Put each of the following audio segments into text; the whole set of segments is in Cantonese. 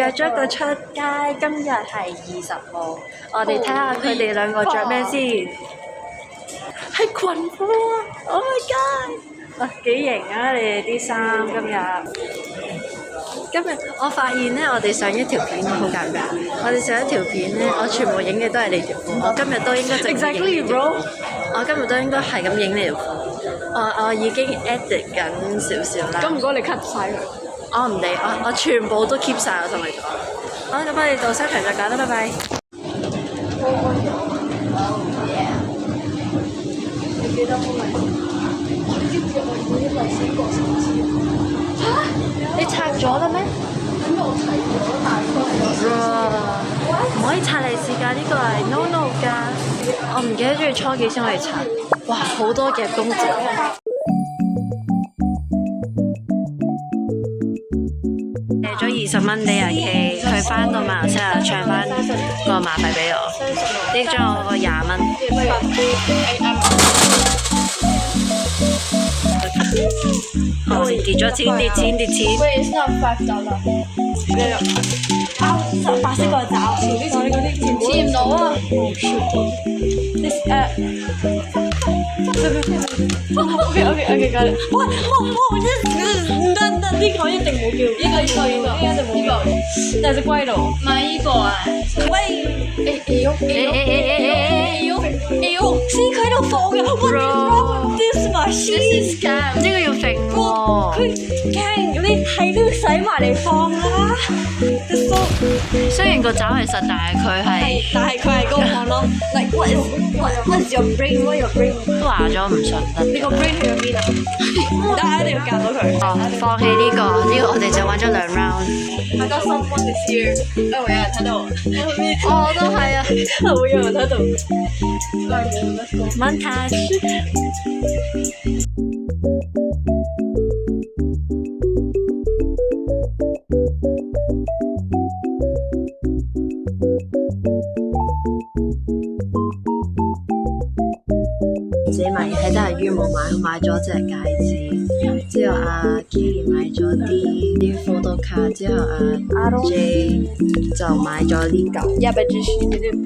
約咗個出街，今日係20號，我哋睇下佢哋兩個着咩先。係裙褲啊 ！Oh my god！ 哇，幾型啊！你哋啲衫今日我發現咧，我哋上一條片好尷尬。我哋上一條片咧，我全部影嘅都係你條褲。我今日都應該淨係影你條褲。我今日都應該係咁影你條褲。我已經 edit 緊少少啦。咁唔該你 cut 晒佢。我唔理，我全部都 keep 晒，我同你講。好，咁我哋到商場再講啦，拜拜。你記得冇嚟？你知唔知我每一個水果先知？嚇！你拆咗啦咩？咁我拆咗，大概唔可以拆利是㗎，呢個係 no 㗎。我唔記得咗要初幾先可以拆。哇！好多嘅公仔。借咗20蚊俾阿 K， 佢翻到馬來西亞唱翻個馬費俾我，益咗我個20蚊。我哋跌咗錢，跌錢。喂，先5$啦。白色個爪，黐唔到啊！OK，got it。哇，唔得，呢個一定冇叫，呢個一定冇叫。但係隻龜度，買呢個啊！喂，哎呦，先佢喺度放嘅，What is wrong with this machine？呢個要揈喎。佢驚你係都要洗埋嚟放啦。雖然個爪係實，但係佢係高放咯。Like what is your brain？ What your brain？ 都話咗唔信得。你個 brain 去咗邊啊？一定要教到佢。放棄呢個我哋就玩咗2 round。I got someone is here。會有人睇到我。我都係啊。會有人睇到。Montage。自己買嘢係真係於冇買咗隻戒指，之後阿 Kiki 買咗啲 photo 卡，之後阿 J 就買咗呢嚿。要不要繼續？你得賠。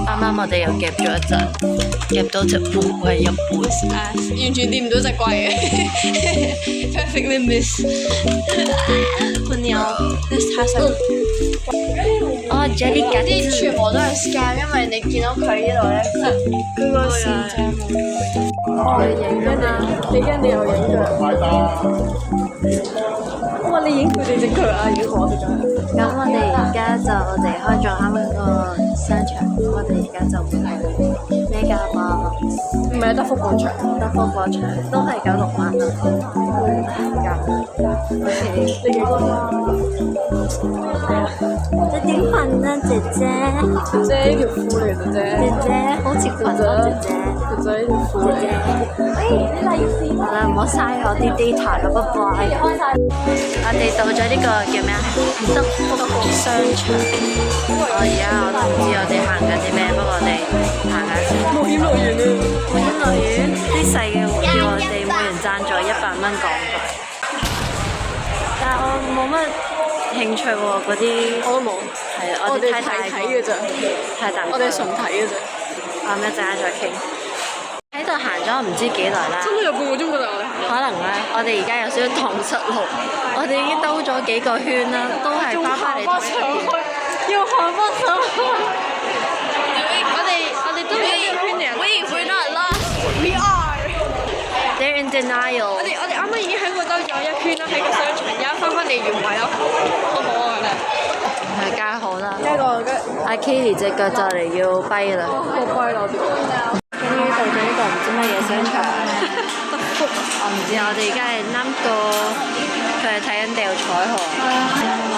啱啱我哋又夾咗一陣，夾到隻烏龜一半。完全掂唔到隻龜嘅，perfectly miss。半鳥 ，this has a。Jelly 夾啲全部都係 scam，因為你見到佢呢度咧，佢個線就係冇。你影㗎嘛？你驚你又影佢？哇！你影佢哋隻腳啊！如果我哋咁。咁我哋而家就離開咗啱啱個商場，我哋而家就會去Mega Box。唔係德福廣場，都係96蚊啦。OK，你幾多啊？你點裙啊，姐姐？姐呢條褲嚟嘅啫。好似裙啊，姐姐。姐姐呢條褲嚟嘅。好啦，唔好嘥我啲 data 啦，拜拜。我哋到咗呢個叫咩啊？德福商場。我都唔知我哋行緊啲咩，不過我哋行下先。冒險樂園啊！冒險樂園啲細嘅叫我哋每人贊助100蚊港幣，但係我冇乜興趣喎，嗰啲我都冇。係我哋太大睇嘅咋，太大。我哋純睇嘅咋。一陣間再傾。喺度行咗唔知幾耐啦。差唔多有半個鐘㗎啦，我哋。可能咧，我哋而家有少少蕩失路，我哋已經兜咗幾個圈啦，都係翻嚟同一個點。要行翻上去。我哋都唔知圈嚟。We're not lost. We are. They're in denial. 我哋啱啱已經喺嗰度兜咗一圈啦，喺個商場，而家翻嚟原位咯，好唔好啊？我覺得。係梗係好啦。阿 Kitty 隻腳就嚟要跛啦。好跛啦！終於到咗呢個唔知乜嘢商場。我唔知，我哋而家係啱過，佢係睇緊掉彩虹。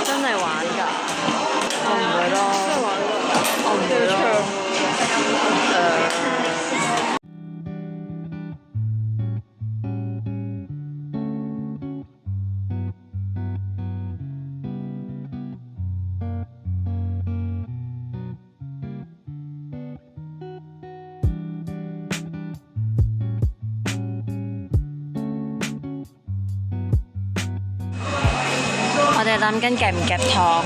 真係玩㗎？我唔會咯。我唔會咯。哋諗緊夾唔夾糖。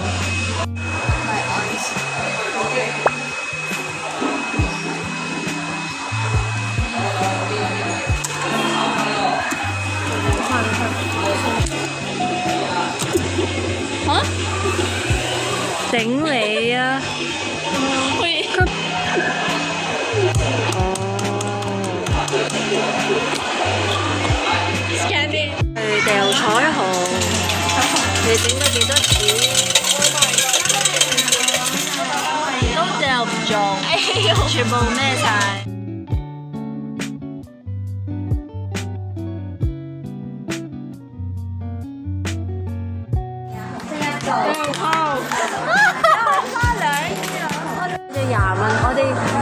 嚇？頂你啊！去掉彩虹，你整咗幾多錢？都掉唔中，全部孭晒。20蚊，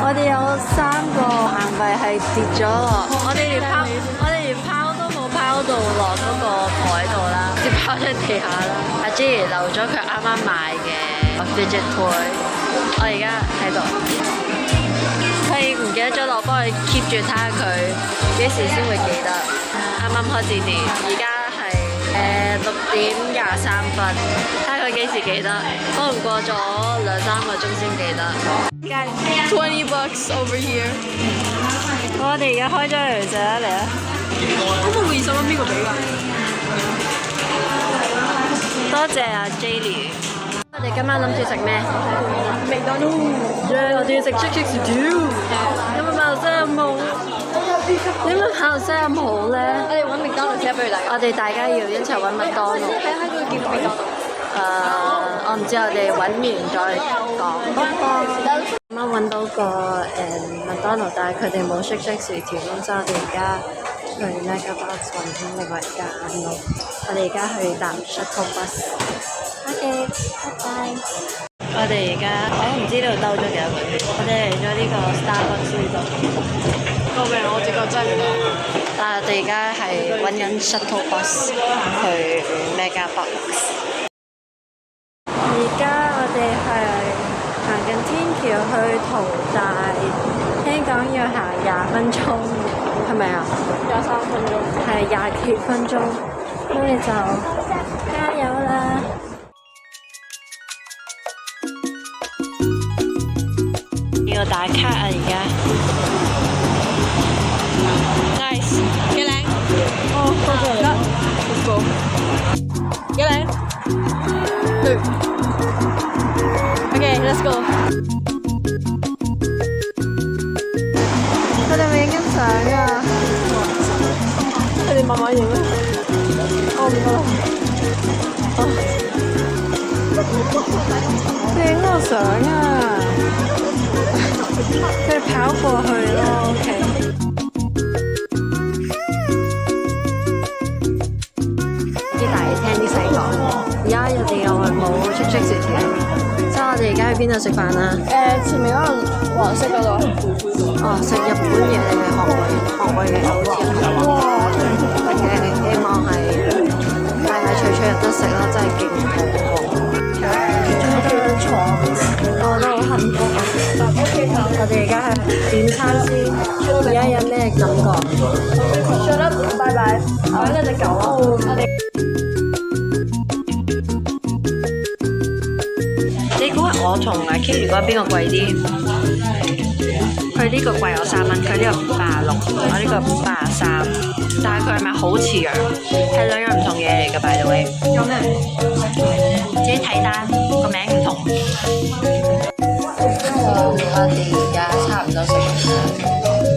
我哋有3個硬幣係跌咗落，我哋連拋都冇拋到落嗰個台度啦，直接拋出地下啦。阿 J 留咗佢啱啱買嘅 Fidget Toy， 我而家喺度，佢唔記得咗落，幫佢 keep 住睇下佢幾時先會記得。啱啱開始跌，而家係6點23分，睇下佢幾時記得，可能過咗2-3個鐘先記得。$20 over here。我哋而家開咗嚟食啦，嚟啊！咁我20蚊邊個俾㗎？多謝阿 Jaylee。我哋今晚諗住食咩？麥當勞。我哋要食 chicken stew。有冇馬來西亞冇？點解馬來西亞冇咧？我哋揾麥當勞先，不如大家。我哋大家要一齊揾麥當勞。喺嗰度見到麥當勞。我唔知，我哋揾完再講。啱啱揾到個麥當勞，但係佢哋冇薯條，咁所以我哋而家去 Megabox 揾另外一間咯。我哋而家去搭 shuttle bus。OK，拜拜。我哋而家我都唔知呢度兜咗幾多個圈。我哋嚟咗呢個 Starbucks 呢度。救命！我隻腳真係唔得。但係我哋而家係揾緊 shuttle bus 去 Megabox。而家我哋係行緊天橋去淘大，聽講要行20分鐘，係咪啊23分鐘。係20幾分鐘，咁你就加油啦！要打卡啊！而家 Nice， 幾靚？哦，多謝你。Let's go。幾靚？對。Okay，let's go。佢哋咪影緊相啊！佢哋慢慢影啦。我唔得啦。佢影我相啊！佢哋跑過去咯，OK。啲大嘢聽啲細講。而家我哋又係冇出薯條，所以我哋而家去邊度食飯啊？前面可能黃色嗰度。哦，食日本嘢定係韓國嘢好似。哇！希望係快快脆脆入得食啦，真係勁肚餓。我都好幸福啊！我哋而家係點餐先，而家有咩感覺？上得拜拜，我呢隻狗啊！你估我同阿 K 如果邊個貴啲？佢呢個貴我3蚊，佢呢個86，我呢個83，但係佢係咪好似樣？係兩樣唔同嘢嚟嘅，by the way。有咩？自己睇單，個名唔同。我哋而家差唔多食完啦，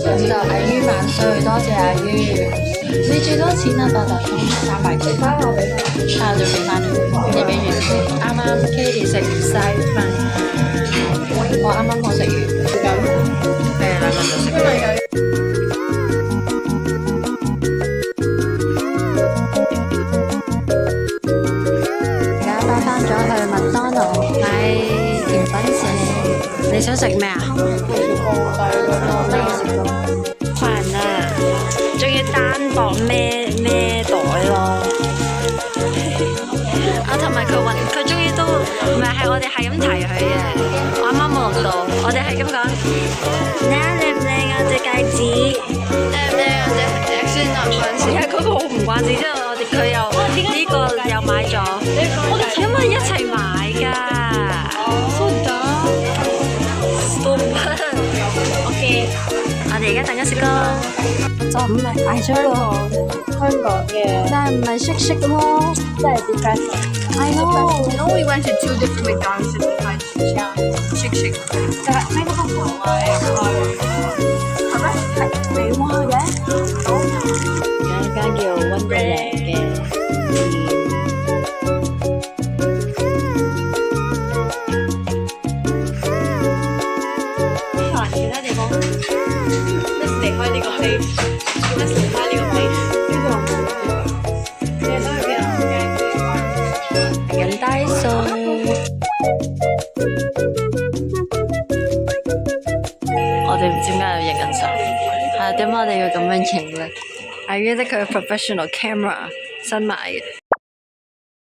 咁就阿於萬歲，多謝阿於。你最多錢啊？八達通300幾。翻我俾佢。啊，就俾翻你，你俾完先。啱啱 Katie 食完西飯，我啱啱我食完。係兩個就食完。而家翻咗去麥當勞買甜品食。你想食咩啊？煩啊！仲要單薄孭袋咯。啊，同埋佢終於都唔係我哋係咁提佢嘅。我啱啱冇錄到，我哋係咁講。靚唔靚啊隻戒指？靚唔靚啊隻先唔關事。係嗰個好唔關事，之後我哋佢又呢個又買咗，因為一齊買㗎。OK，我哋而家等緊食歌，就唔係買咗個香港嘅，但係唔係識咯，即係啲 friend。I know. No, we went to 2 different McDonald's to find shake. 就係呢個不同啊，係咪？係你話嘅。有一間叫 Wonderland 嘅店。其他地方，let's 離開呢個 place，let's 離開呢個 place。呢個你係想去邊啊？人低數。我哋唔知點解要影緊相，係點解我哋要咁樣影咧？係因為佢係 professional camera 新買嘅。